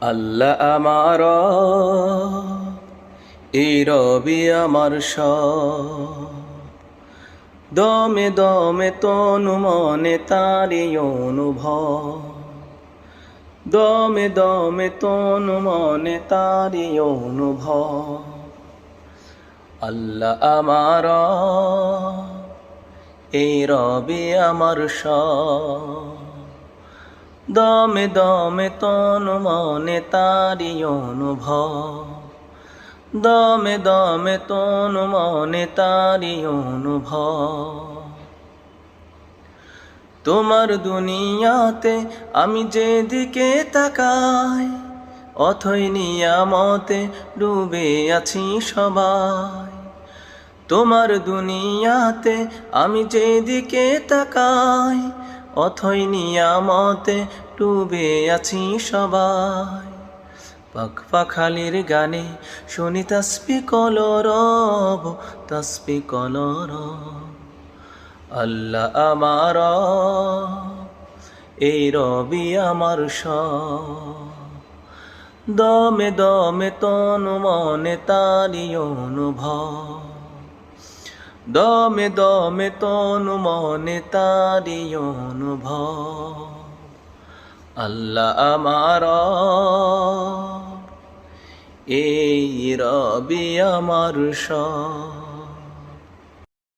আল্লাহ আমার, এই রবি আমার দমে দমে তনু মনে তারি অনুভব, দমে দমে তনু মনে তারি অনুভব। আল্লাহ আমার, এই রবি আমার দমে দমে তনু মনে তারি অনুভব, দমে দমে তনু মনে তারি অনুভব। তোমার দুনিয়াতে আমি যেদিকে তাকাই, অথই নিয়ামতে ডুবে আছি সবাই। তোমার দুনিয়াতে আমি যেদিকে তাকাই, অথই নিয়ামতে ডুবে আছি সবাই। পাখ পাখালির গানে শুনি তাসবি কলরব, তাসবি কলরব। আল্লাহ আমার, এই রবি আমার দমে দমে তনু মনে তারি অনুভব, দমে দমে তনু মনে তারি অনুভব। আল্লাহ আমার, এই রবি আমার